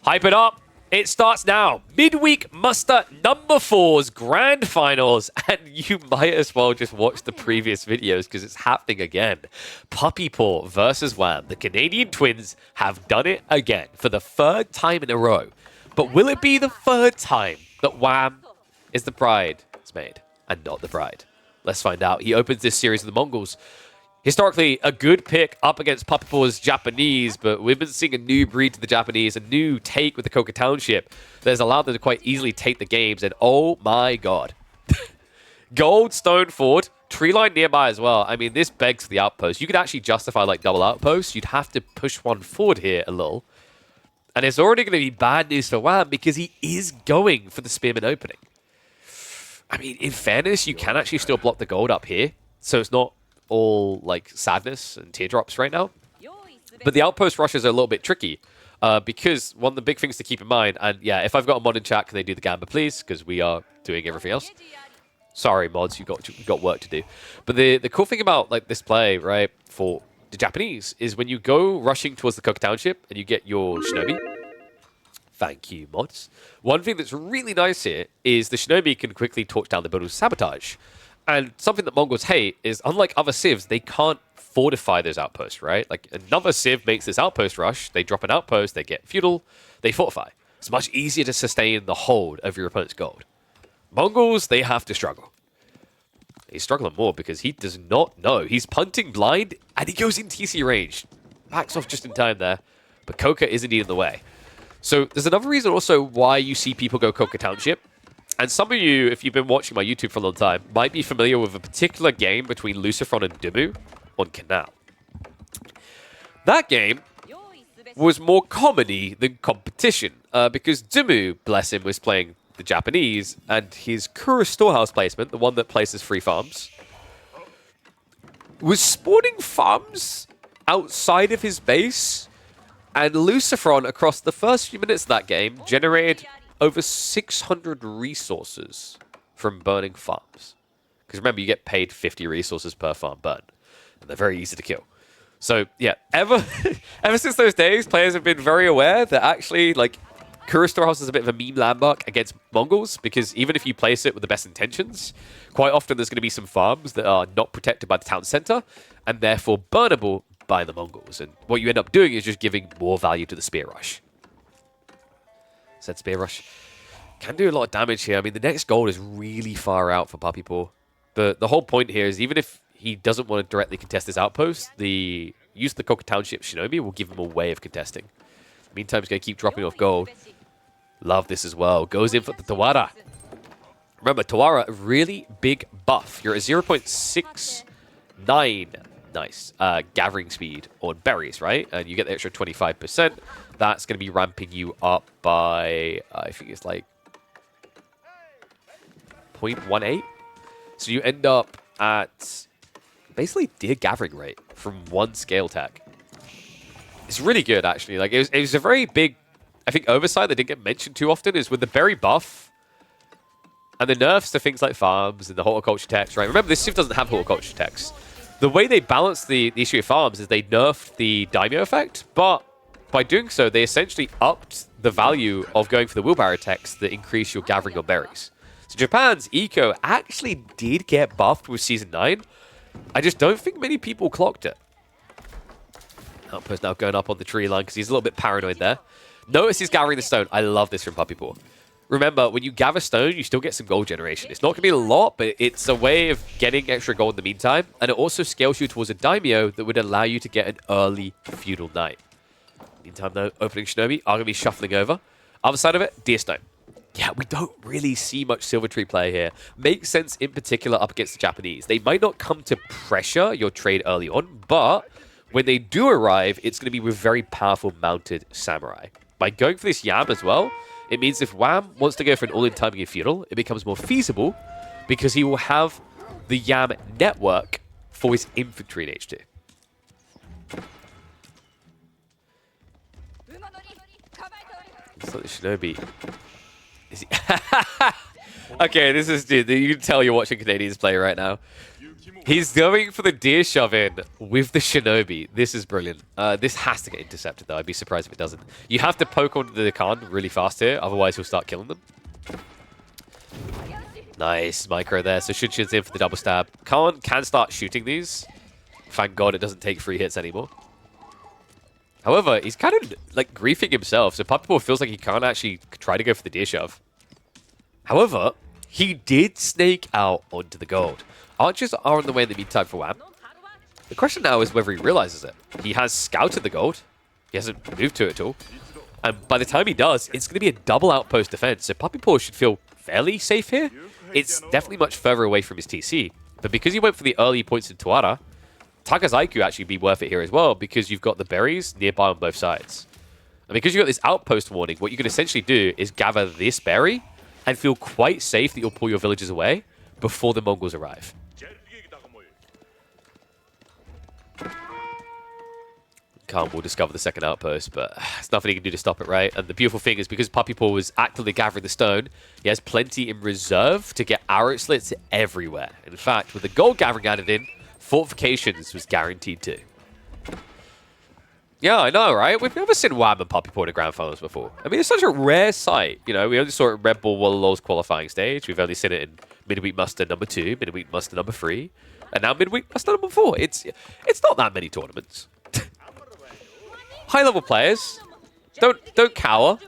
Hype it up. It starts now. Midweek muster number 4's grand finals. And you might as well just watch the previous videos because it's happening again. Puppypaw versus Wham. The Canadian twins have done it again for the 3rd time in a row. But will it be the 3rd time that Wham is the bridesmaid and not the bride? Let's find out. He opens this series with the Mongols. Historically, a good pick up against Puppypaw's Japanese, but we've been seeing a new breed to the Japanese, a new take with the Koka Township that has allowed them to quite easily take the games, and oh my god. Gold, stone fort, tree line nearby as well. I mean, this begs for the outpost. You could actually justify like double outposts. You'd have to push one forward here a little. And it's already going to be bad news for Wham because he is going for the Spearman opening. I mean, in fairness, you can actually still block the gold up here, so it's not all like sadness and teardrops right now. But the outpost rushes are a little bit tricky because one of the big things to keep in mind, and yeah, if I've got a mod in chat, can they do the Gamba, please? Because we are doing everything else. Sorry, mods, you got work to do. But the cool thing about like this play, right, for the Japanese is when you go rushing towards the Koka Township and you get your Shinobi. Thank you, mods. One thing that's really nice here is the Shinobi can quickly torch down the building's sabotage. And something that Mongols hate is, unlike other civs, they can't fortify those outposts, right? Like, another civ makes this outpost rush, they drop an outpost, they get feudal, they fortify. It's much easier to sustain the hold of your opponent's gold. Mongols, they have to struggle. He's struggling more because he does not know. He's punting blind, and he goes in TC range. Backs off just in time there, but Koka is indeed in the way. So, there's another reason also why you see people go Koka Township. And some of you, if you've been watching my YouTube for a long time, might be familiar with a particular game between Lucifron and Dumu on Canal. That game was more comedy than competition, because Dumu, bless him, was playing the Japanese, and his Kura storehouse placement, the one that places free farms, was spawning farms outside of his base, and Lucifron, across the first few minutes of that game, generated over 600 resources from burning farms. Because remember, you get paid 50 resources per farm burn. And they're very easy to kill. So, yeah, ever since those days, players have been very aware that actually, like, Kura Storehouse is a bit of a meme landmark against Mongols. Because even if you place it with the best intentions, quite often there's going to be some farms that are not protected by the town center, and therefore burnable by the Mongols. And what you end up doing is just giving more value to the Spear Rush. Said Spear Rush. Can do a lot of damage here. I mean, the next gold is really far out for Puppypaw. The whole point here is even if he doesn't want to directly contest this outpost, the use of the Koka Township Shinobi will give him a way of contesting. Meantime, he's going to keep dropping off gold. Love this as well. Goes in for the Tawara. Remember, Tawara, a really big buff. You're at 0.69. Nice. Gathering speed on berries, right? And you get the extra 25%. That's going to be ramping you up by, I think it's like 0.18. So you end up at basically deer gathering rate from one scale tech. It's really good, actually. Like it was a very big, I think, oversight that didn't get mentioned too often is with the berry buff and the nerfs to things like farms and the horticulture techs, right? Remember, this civ doesn't have horticulture techs. The way they balance the issue of farms is they nerfed the daimyo effect, but by doing so, they essentially upped the value of going for the wheelbarrow techs that increase your gathering of berries. So Japan's eco actually did get buffed with Season 9. I just don't think many people clocked it. Outpost now going up on the tree line because he's a little bit paranoid there. Notice he's gathering the stone. I love this from Puppypaw. Remember, when you gather stone, you still get some gold generation. It's not going to be a lot, but it's a way of getting extra gold in the meantime. And it also scales you towards a daimyo that would allow you to get an early feudal knight. Meantime, though, opening Shinobi are going to be shuffling over. Other side of it, Deerstone. Yeah, we don't really see much Silver Tree play here. Makes sense in particular up against the Japanese. They might not come to pressure your trade early on, but when they do arrive, it's going to be with very powerful mounted samurai. By going for this Yam as well, it means if Wham wants to go for an all-in timing of feudal, it becomes more feasible because he will have the Yam network for his infantry in H2. So the Shinobi. Is he? Okay, this is, dude, you can tell you're watching Canadians play right now. He's going for the deer shove in with the shinobi. This is brilliant. This has to get intercepted, though. I'd be surprised if it doesn't. You have to poke onto the Khan really fast here, otherwise he'll start killing them. Nice micro there. So Shunshin's in for the double stab. Khan can start shooting these. Thank God it doesn't take 3 hits anymore. However, he's kind of like griefing himself, so Puppypaw feels like he can't actually try to go for the deer shove. However, he did snake out onto the gold. Archers are on the way in the meantime for Wham. The question now is whether he realizes it. He has scouted the gold. He hasn't moved to it at all. And by the time he does, it's going to be a double outpost defense. So Puppypaw should feel fairly safe here. It's definitely much further away from his TC. But because he went for the early points in Tuara, Takazaiku actually be worth it here as well, because you've got the berries nearby on both sides. And because you've got this outpost warning, what you can essentially do is gather this berry and feel quite safe that you'll pull your villagers away before the Mongols arrive. Khan will discover the second outpost, but there's nothing he can do to stop it, right? And the beautiful thing is because Puppypaw was actively gathering the stone, he has plenty in reserve to get arrow slits everywhere. In fact, with the gold gathering added in, fortifications was guaranteed too. Yeah, I know, right? We've never seen Wham and Puppypaw in the grand finals before. I mean, it's such a rare sight. You know, we only saw it in Red Bull Wallalol's qualifying stage. We've only seen it in Midweek Muster number 2, Midweek Muster number 3, and now Midweek Muster number 4. It's not that many tournaments. High-level players, don't cower,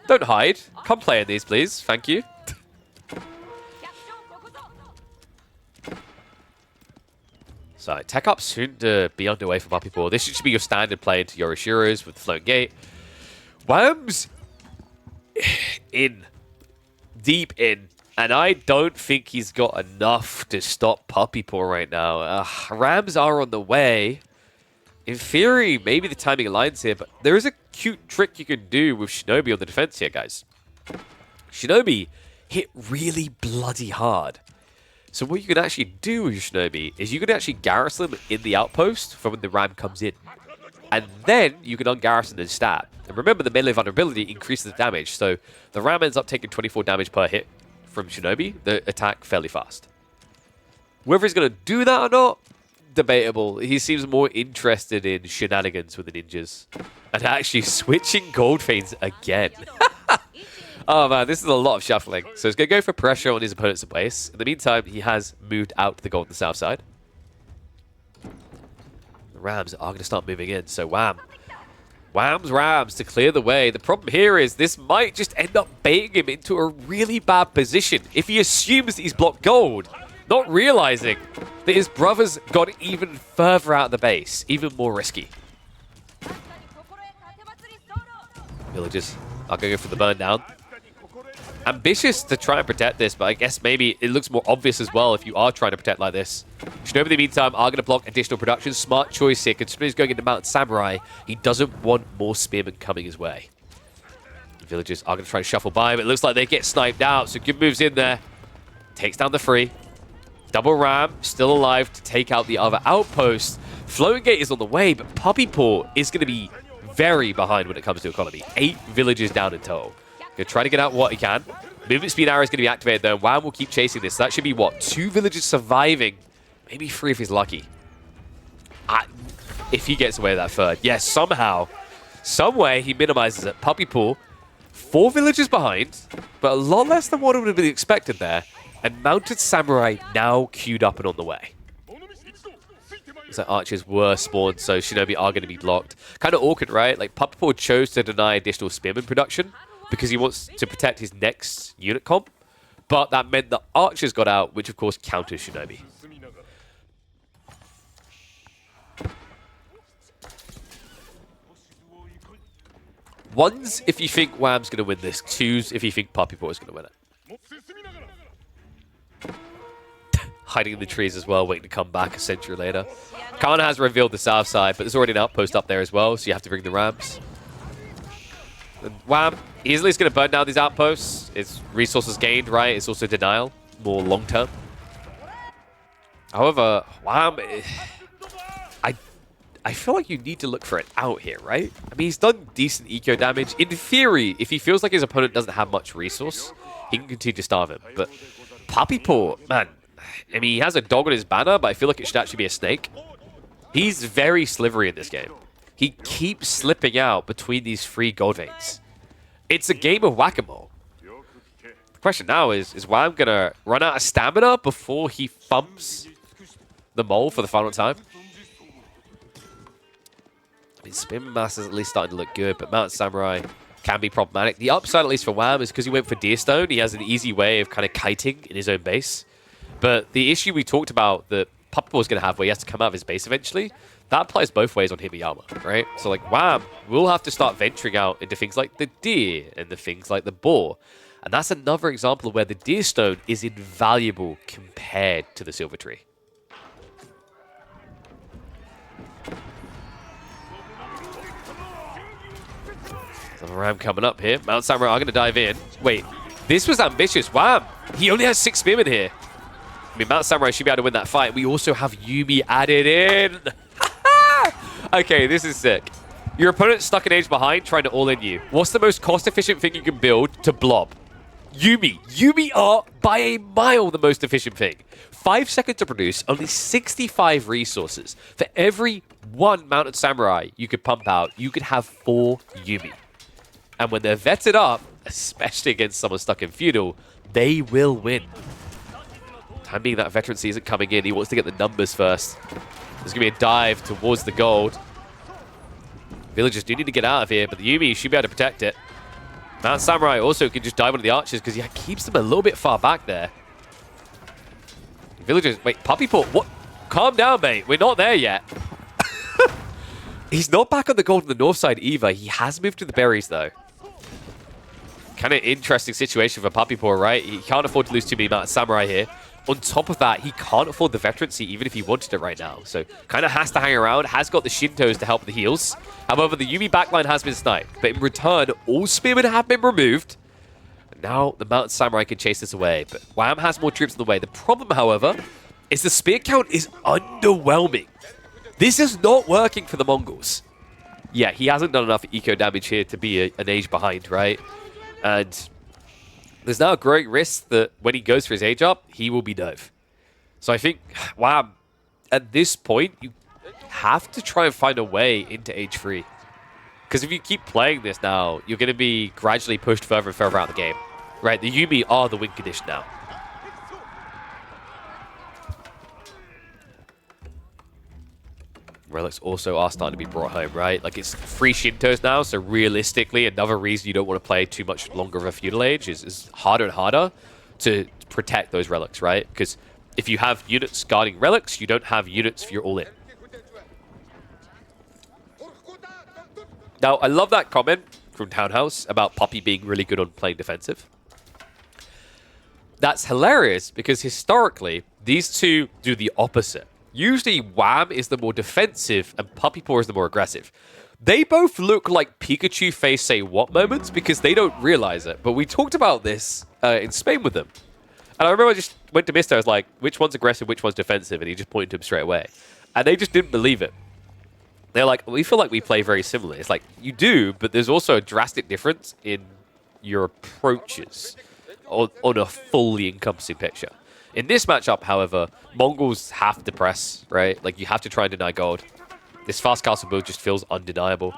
don't hide. Come play in these, please. Thank you. So, tech up soon to be underway for Puppypaw. This should be your standard play into Yorishiro's with the Floating Gate. Wham's in. Deep in. And I don't think he's got enough to stop Puppypaw right now. Rams are on the way. In theory, maybe the timing aligns here, but there is a cute trick you can do with Shinobi on the defense here, guys. Shinobi hit really bloody hard. So what you can actually do with Shinobi is you can actually garrison them in the outpost for when the ram comes in. And then you can ungarrison and stab. And remember, the melee vulnerability increases the damage, so the ram ends up taking 24 damage per hit from Shinobi, the attack fairly fast. Whether he's going to do that or not, debatable. He seems more interested in shenanigans with the ninjas. And actually switching gold veins again. Oh man, this is a lot of shuffling. So he's going to go for pressure on his opponent's base. In the meantime, he has moved out to the gold on the south side. The Rams are going to start moving in. So Wham. Wham's Rams to clear the way. The problem here is this might just end up baiting him into a really bad position if he assumes that he's blocked gold, not realizing that his brothers got even further out of the base, even more risky. Villagers are going to go for the burn down. Ambitious to try and protect this, but I guess maybe it looks more obvious as well if you are trying to protect like this. Shinobi, in the meantime, are going to block additional production. Smart choice here, considering he's going into Mountain Samurai. He doesn't want more spearmen coming his way. The villagers are going to try to shuffle by, but it looks like they get sniped out, so good moves in there. Takes down the 3. Double ram, still alive to take out the other outpost. Floating Gate is on the way, but Puppypaw is going to be very behind when it comes to economy. 8 villages down in total. Going to try to get out what he can. Movement speed arrow is going to be activated though, and Wham will keep chasing this. So that should be, what, 2 villages surviving? Maybe 3 if he's lucky. If he gets away with that 3rd. Yes, somehow, some way he minimizes it. Puppypaw, 4 villages behind, but a lot less than what would have been expected there. And Mounted Samurai now queued up and on the way. So archers were spawned, so Shinobi are going to be blocked. Kind of awkward, right? Like, Puppypaw chose to deny additional spearman production because he wants to protect his next unit comp. But that meant that archers got out, which of course counters Shinobi. Ones if you think Wham's going to win this. 2s if you think Puppypaw is going to win it. Hiding in the trees as well, waiting to come back a century later. Khan has revealed the south side, but there's already an outpost up there as well, so you have to bring the rams. And Wham easily is going to burn down these outposts. It's resources gained, right? It's also denial, more long term. However, Wham, I feel like you need to look for it out here, right? I mean, he's done decent eco damage. In theory, if he feels like his opponent doesn't have much resource, he can continue to starve him. But Puppypaw, man, I mean, he has a dog on his banner, but I feel like it should actually be a snake. He's very slivery in this game. He keeps slipping out between these 3 gold veins. It's a game of whack-a-mole. The question now is Wham going to run out of stamina before he thumbs the mole for the final time? I mean, Spin Master's at least starting to look good, but Mount Samurai can be problematic. The upside, at least for Wham, is because he went for Deerstone. He has an easy way of kind of kiting in his own base. But the issue we talked about that Puppypaw is going to have where he has to come out of his base eventually, that applies both ways on Himiyama, right? So like Wham will have to start venturing out into things like the deer and the things like the boar. And that's another example of where the Deerstone is invaluable compared to the Silver Tree. So Ram coming up here. Mount Samurai are going to dive in. Wait, this was ambitious. Wham! He only has 6 spearmen here. I mean, Mount Samurai should be able to win that fight. We also have Yumi added in. Okay, this is sick. Your opponent's stuck an age behind, trying to all-in you. What's the most cost-efficient thing you can build to blob? Yumi. Yumi are, by a mile, the most efficient thing. 5 seconds to produce, only 65 resources. For every 1 Mounted Samurai you could pump out, you could have 4 Yumi. And when they're vetted up, especially against someone stuck in Feudal, they will win. Time being that veterancy isn't coming in. He wants to get the numbers first. There's going to be a dive towards the gold. Villagers do need to get out of here, but the Yumi should be able to protect it. Mount Samurai also can just dive onto the archers because he keeps them a little bit far back there. Villagers, wait, Puppypaw, what? Calm down, mate. We're not there yet. He's not back on the gold on the north side either. He has moved to the berries, though. Kind of interesting situation for Puppypaw, right? He can't afford to lose too many Mounted Samurai here. On top of that, he can't afford the veterancy even if he wanted it right now. So kind of has to hang around, has got the Shintos to help the heals. However, the Yumi backline has been sniped. But in return, all spearmen have been removed. And now the Mountain Samurai can chase this away. But Wham has more troops in the way. The problem, however, is the spear count is underwhelming. This is not working for the Mongols. Yeah, he hasn't done enough eco damage here to be an age behind, right? And there's now a growing risk that when he goes for his age up, he will be dove. So I think, wow, at this point, you have to try and find a way into age 3. Because if you keep playing this now, you're going to be gradually pushed further and further out of the game. Right, the Yumi are the win condition now. Relics also are starting to be brought home, right? Like, it's 3 Shintos now, so realistically, another reason you don't want to play too much longer of a feudal age is harder and harder to protect those relics, right? Because if you have units guarding relics, you don't have units for your all-in. Now, I love that comment from Townhouse about Puppy being really good on playing defensive. That's hilarious, because historically, these two do the opposite. Usually, Wham is the more defensive and Puppypaw is the more aggressive. They both look like Pikachu face say what moments because they don't realize it. But we talked about this in Spain with them. And I remember I just went to Mister, I was like, which one's aggressive, which one's defensive? And he just pointed to him straight away. And they just didn't believe it. They're like, we feel like we play very similarly. It's like, you do, but there's also a drastic difference in your approaches on a fully encompassing picture. In this matchup, however, Mongols have to press, right? Like, you have to try and deny gold. This fast castle build just feels undeniable.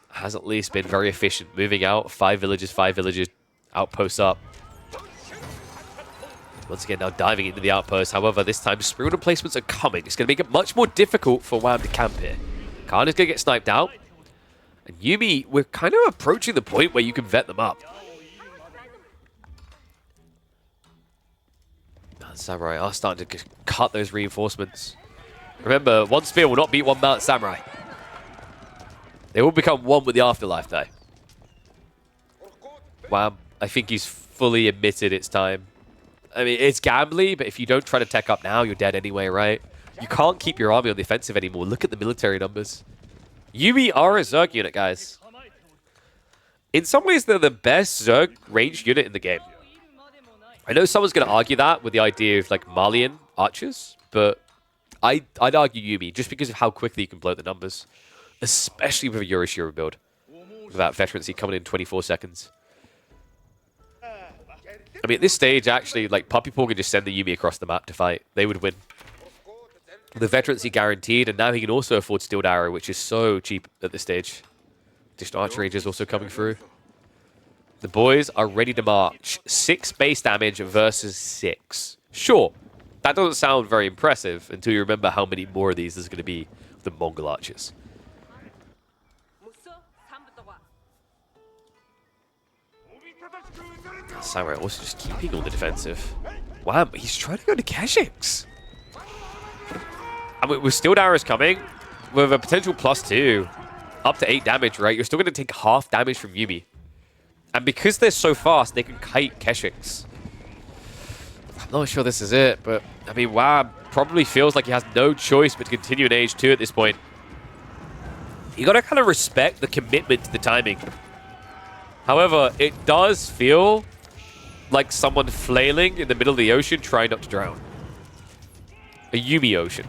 Has at least been very efficient. Moving out, 5 villages, outposts up. Once again, now diving into the outpost. However, this time, spring replacements are coming. It's going to make it much more difficult for Wham to camp here. Khan is going to get sniped out. And Yumi, we're kind of approaching the point where you can vet them up. Samurai are starting to cut those reinforcements. Remember, 1 spear will not beat 1 Mountain Samurai. They will become 1 with the afterlife, though. Wow, I think he's fully admitted it's time. I mean, it's gambly, but if you don't try to tech up now, you're dead anyway, right? You can't keep your army on the offensive anymore. Look at the military numbers. Yumi are a Zerg unit, guys. In some ways, they're the best Zerg ranged unit in the game. I know someone's going to argue that with the idea of, like, Malian archers, but I'd argue Yumi just because of how quickly you can blow the numbers, especially with a Yorishiro build. With that veterancy coming in 24 seconds. I mean, at this stage, actually, like, Puppypaw could just send the Yumi across the map to fight. They would win. The veterancy guaranteed, and now he can also afford Steel Arrow, which is so cheap at this stage. Additional Archer Rangers also coming through. The boys are ready to march. 6 base damage versus 6. Sure, that doesn't sound very impressive until you remember how many more of these there's going to be with the Mongol archers. Samurai also just keeping on the defensive. Wow, he's trying to go to Keshiks. I mean, with Steel Arrows coming, with a potential +2, up to 8 damage, right? You're still going to take half damage from Yumi. And because they're so fast, they can kite Keshiks. I'm not sure this is it, but I mean, WAM probably feels like he has no choice but to continue in Age 2 at this point. You got to kind of respect the commitment to the timing. However, it does feel like someone flailing in the middle of the ocean trying not to drown. A Yumi ocean.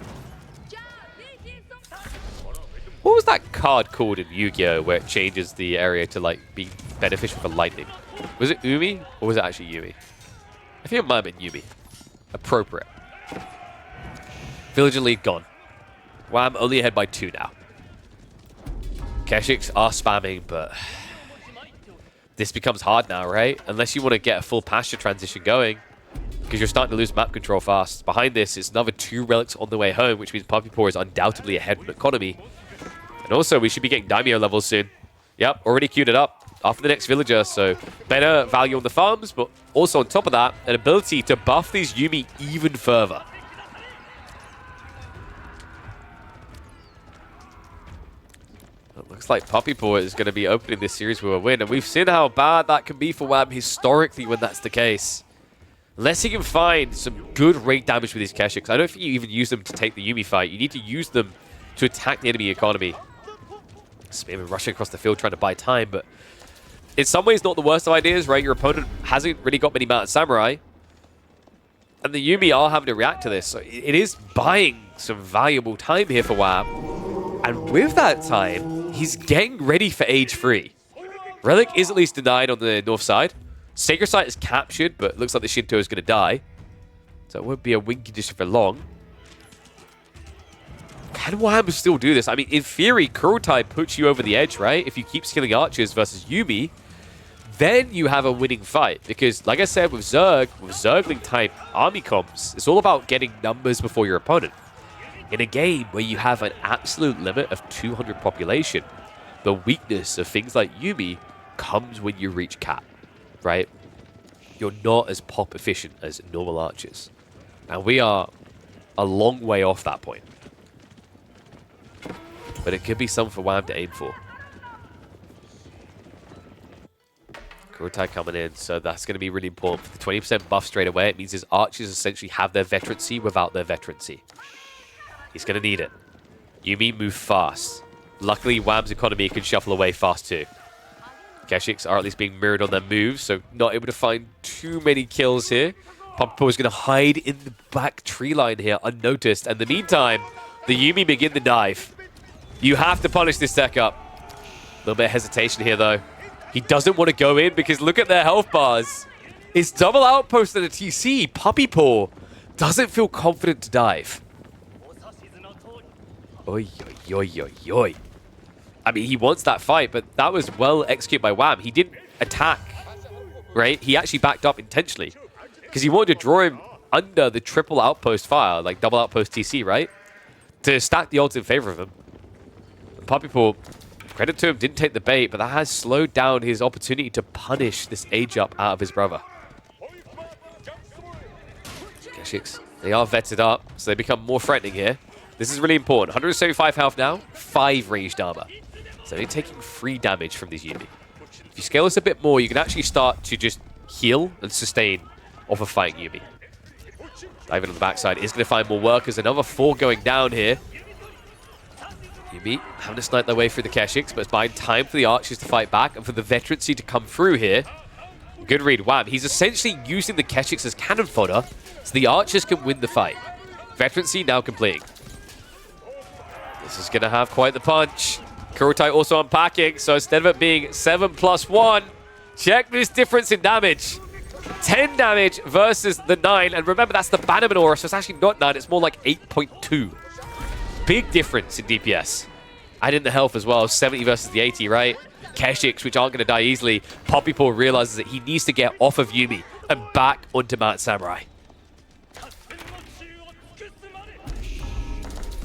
What was that card called in Yu-Gi-Oh! Where it changes the area to like be beneficial for lightning? Was it Umi or was it actually Yumi? I think it might have been Yumi. Appropriate. Villager League gone. WAM only ahead by 2 now. Keshiks are spamming, but this becomes hard now, right? Unless you want to get a full pasture transition going, because you're starting to lose map control fast. Behind this, it's another 2 relics on the way home, which means Puppypaw is undoubtedly ahead on economy. And also, we should be getting Daimyo levels soon. Yep, already queued it up after the next villager, so better value on the farms, but also on top of that, an ability to buff these Yumi even further. It looks like Puppypaw is going to be opening this series with a win, and we've seen how bad that can be for WAM historically when that's the case. Unless he can find some good rate damage with his Keshiks. I don't think you even use them to take the Yumi fight. You need to use them to attack the enemy economy. Spearman rushing across the field trying to buy time, but in some ways not the worst of ideas, right? Your opponent hasn't really got many mounted samurai, and the Yumi are having to react to this. So it is buying some valuable time here for WAM. And with that time, he's getting ready for Age 3. Relic is at least denied on the north side. Sacred Site is captured, but it looks like the Shinto is going to die. So it won't be a win condition for long. Can WAM still do this? I mean, in theory, Kurotai puts you over the edge, right? If you keep skilling archers versus Yumi, then you have a winning fight. Because, like I said, with Zerg, with Zergling-type army comps, it's all about getting numbers before your opponent. In a game where you have an absolute limit of 200 population, the weakness of things like Yumi comes when you reach cap, right? You're not as pop efficient as normal archers. And we are a long way off that point. But it could be something for WAM to aim for. Kurotai coming in, so that's going to be really important. For the 20% buff straight away, it means his archers essentially have their veterancy without their veterancy. He's going to need it. Yumi move fast. Luckily, WAM's economy can shuffle away fast too. Keshiks are at least being mirrored on their moves, so not able to find too many kills here. Puppypaw is going to hide in the back tree line here, unnoticed. And in the meantime, the Yumi begin the dive. You have to punish this tech up. A little bit of hesitation here, though. He doesn't want to go in because look at their health bars. It's double outpost and a TC. Puppypaw doesn't feel confident to dive. Oi, oi, oi, oi, oi. I mean, he wants that fight, but that was well executed by WAM. He didn't attack, right? He actually backed up intentionally because he wanted to draw him under the triple outpost fire, like double outpost TC, right? To stack the odds in favor of him. Puppypaw, credit to him, didn't take the bait, but that has slowed down his opportunity to punish this age up out of his brother. Keshiks, they are vetted up, so they become more threatening here. This is really important. 175 health now, 5 ranged armor. So they're taking 3 damage from these Yumi. If you scale this a bit more, you can actually start to just heal and sustain off of fighting Yumi. Diving on the backside is going to find more workers. Another 4 going down here. Yumi having to snipe their way through the Keshiks, but it's buying time for the archers to fight back and for the veterancy to come through here. Good read, WAM. He's essentially using the Keshiks as cannon fodder so the archers can win the fight. Veterancy now completing. This is going to have quite the punch. Kurotai also unpacking, so instead of it being 7+1, check this difference in damage. 10 damage versus the 9. And remember, that's the Bannerman aura, so it's actually not 9. It's more like 8.2. Big difference in DPS. Add in the health as well. 70 versus the 80, right? Keshiks, which aren't going to die easily. Puppypaw realizes that he needs to get off of Yumi and back onto Mount Samurai.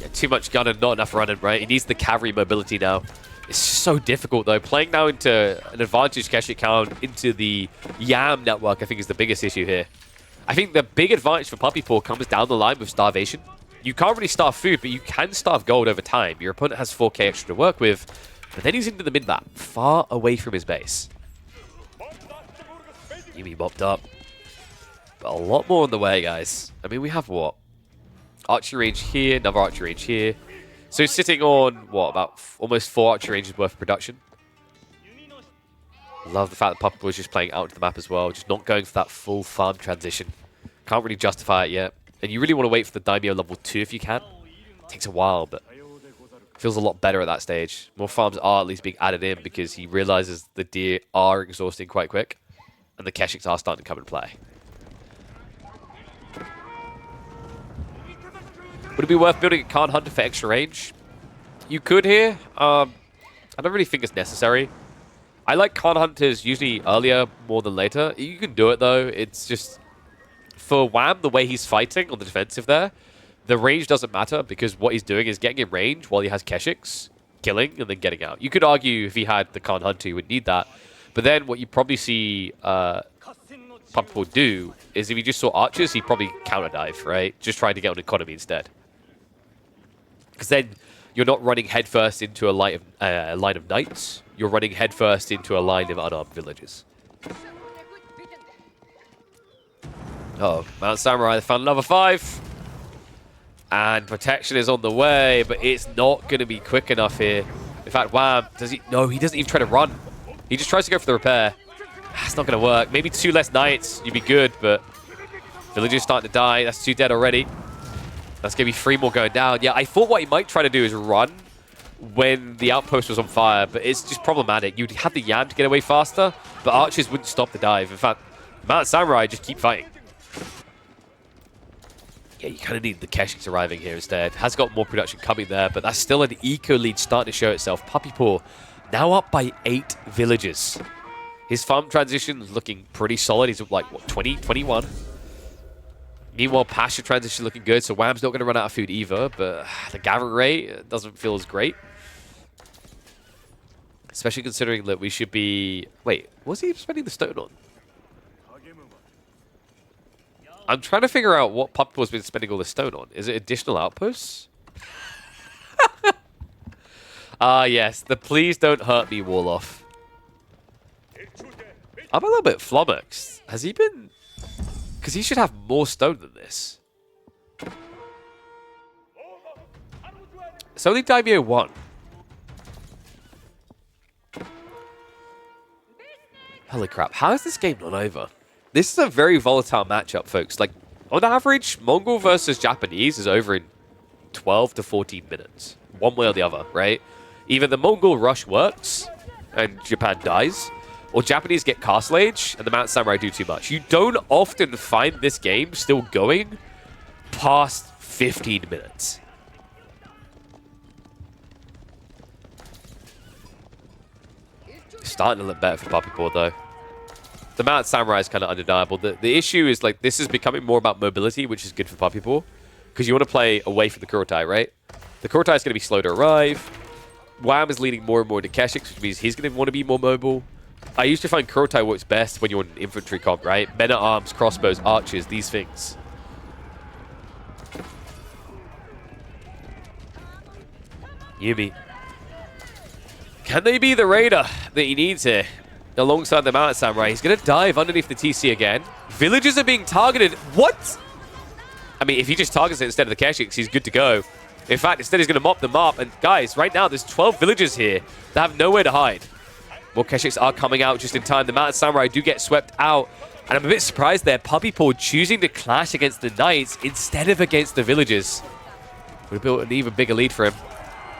Yeah, too much gun and not enough running, right? He needs the cavalry mobility now. It's just so difficult, though. Playing now into an advantage Keshik count into the Yam network, I think, is the biggest issue here. I think the big advantage for Puppypaw comes down the line with starvation. You can't really starve food, but you can starve gold over time. Your opponent has 4k extra to work with, but then he's into the mid-map, far away from his base. Yumi mopped up. But a lot more on the way, guys. I mean, we have what? Archery range here, another archery range here. So he's sitting on, what, about almost 4 archery ranges worth of production. Love the fact that Puppypaw was just playing out into the map as well, just not going for that full farm transition. Can't really justify it yet. And you really want to wait for the Daimyo level 2 if you can. It takes a while, but feels a lot better at that stage. More farms are at least being added in because he realizes the deer are exhausting quite quick. And the Keshiks are starting to come into play. Would it be worth building a Khan Hunter for extra range? You could here. I don't really think it's necessary. I like Khan Hunters usually earlier more than later. You can do it though. It's just, for Wham, the way he's fighting on the defensive there, the range doesn't matter because what he's doing is getting in range while he has Keshiks, killing, and then getting out. You could argue if he had the Khan Hunter, he would need that. But then what you probably see Puppypaw do is if he just saw archers, he'd probably counter dive, right? Just trying to get on economy instead. Because then you're not running headfirst into a line of knights. You're running headfirst into a line of unarmed villagers. Oh, Mount Samurai found another 5. And protection is on the way, but it's not going to be quick enough here. In fact, Wham, does he? No, he doesn't even try to run. He just tries to go for the repair. It's not going to work. Maybe 2 less knights, you'd be good, but villagers starting to die. That's 2 dead already. That's going to be 3 more going down. Yeah, I thought what he might try to do is run when the outpost was on fire, but it's just problematic. You'd have the Yam to get away faster, but archers wouldn't stop the dive. In fact, Mount Samurai just keep fighting. Yeah, you kind of need the Keshiks arriving here instead. Has got more production coming there, but that's still an eco lead starting to show itself. Puppypaw now up by 8 villagers. His farm transition is looking pretty solid. He's like, what, 20, 21? Meanwhile, pasture transition looking good, so Wham's not going to run out of food either, but the gather rate doesn't feel as great. Especially considering that we should be... Wait, what's he spending the stone on? I'm trying to figure out what Puppypaw's been spending all the stone on. Is it additional outposts? Yes, the please don't hurt me wall-off. I'm a little bit flummoxed. Has he been... Because he should have more stone than this. It's only Daimyo 1. Holy crap, how is this game not over? This is a very volatile matchup, folks. Like, on average, Mongol versus Japanese is over in 12 to 14 minutes. One way or the other, right? Either the Mongol rush works and Japan dies, or Japanese get Castle Age and the Mount Samurai do too much. You don't often find this game still going past 15 minutes. Starting to look better for Puppypaw, though. The Mount Samurai is kind of undeniable. The issue is, like, this is becoming more about mobility, which is good for Puppypaw. Because you want to play away from the Kurotai, right? The Kurotai is going to be slow to arrive. Wham is leading more and more to Keshiks, which means he's going to want to be more mobile. I used to find Kurotai works best when you're on an infantry comp, right? Men-at-arms, crossbows, archers, these things. Yumi. Can they be the raider that he needs here? Alongside the Mount Samurai. He's going to dive underneath the TC again. Villagers are being targeted. What? I mean, if he just targets it instead of the Keshiks, he's good to go. In fact, instead he's going to mop them up. And guys, right now, there's 12 villagers here that have nowhere to hide. More Keshiks are coming out just in time. The Mount Samurai do get swept out. And I'm a bit surprised there. Puppypaw choosing to clash against the Knights instead of against the villagers. Would have built an even bigger lead for him.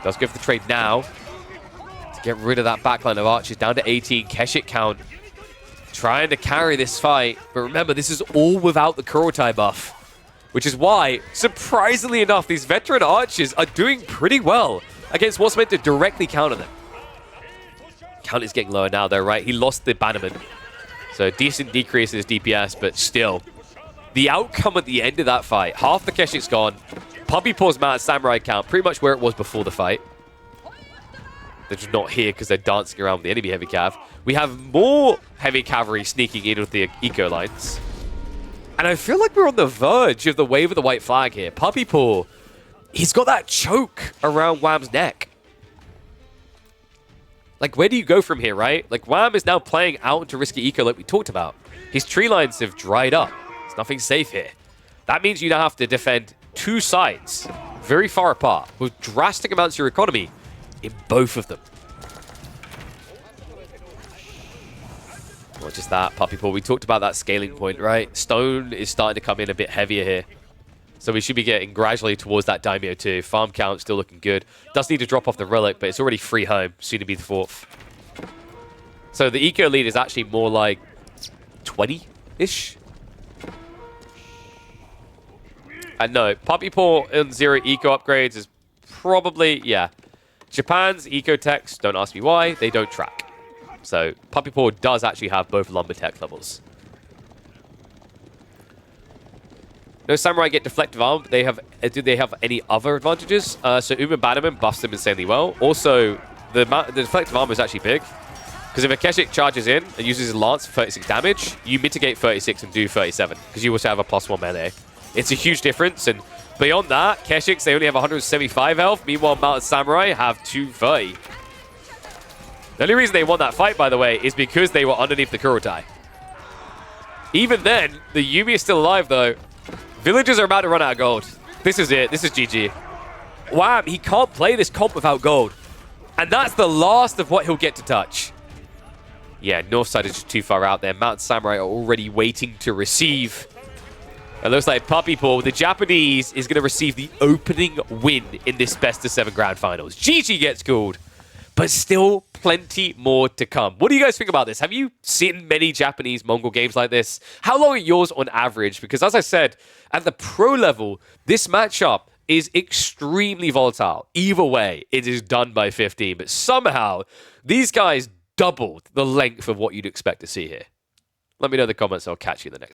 Does go for the trade now. Get rid of that backline of archers down to 18. Keshik count trying to carry this fight. But remember, this is all without the Kurultai buff. Which is why, surprisingly enough, these veteran archers are doing pretty well against what's meant to directly counter them. Count is getting lower now, though, right? He lost the bannerman. So decent decrease in his DPS, but still. The outcome at the end of that fight, half the Keshik's gone. Puppypaw's Mad Samurai count, pretty much where it was before the fight. They're just not here because they're dancing around with the enemy heavy cav. We have more heavy cavalry sneaking in with the eco lines. And I feel like we're on the verge of the wave of the white flag here. Puppypaw, he's got that choke around Wham's neck. Like, where do you go from here, right? Like, Wham is now playing out into risky eco like we talked about. His tree lines have dried up. There's nothing safe here. That means you now have to defend two sides very far apart with drastic amounts of your economy in both of them. Not just that, Puppypaw. We talked about that scaling point, right? Stone is starting to come in a bit heavier here. So we should be getting gradually towards that Daimyo too. Farm count still looking good. Does need to drop off the Relic, but it's already free home. Soon to be the 4th. So the eco lead is actually more like 20-ish. And no, Puppypaw on 0 eco upgrades is probably, yeah. Japan's eco techs, don't ask me why, they don't track. So Puppypaw does actually have both lumber tech levels. No Samurai get deflective arm. They have. Do they have any other advantages? So Uma Bannerman buffs them insanely well. Also, the deflective armor is actually big. Because if a Keshik charges in and uses his lance for 36 damage, you mitigate 36 and do 37. Because you also have a +1 melee. It's a huge difference. And beyond that, Keshiks, they only have 175 health. Meanwhile, Mountain Samurai have 230. The only reason they won that fight, by the way, is because they were underneath the Kurultai. Even then, the Yumi is still alive, though. Villagers are about to run out of gold. This is it. This is GG. Wham, he can't play this comp without gold. And that's the last of what he'll get to touch. Yeah, north side is just too far out there. Mountain Samurai are already waiting to receive. It looks like Puppypaw, the Japanese, is going to receive the opening win in this best-of-7 grand finals. GG gets called. But still plenty more to come. What do you guys think about this? Have you seen many Japanese Mongol games like this? How long are yours on average? Because as I said, at the pro level, this matchup is extremely volatile. Either way, it is done by 15. But somehow, these guys doubled the length of what you'd expect to see here. Let me know in the comments. I'll catch you in the next.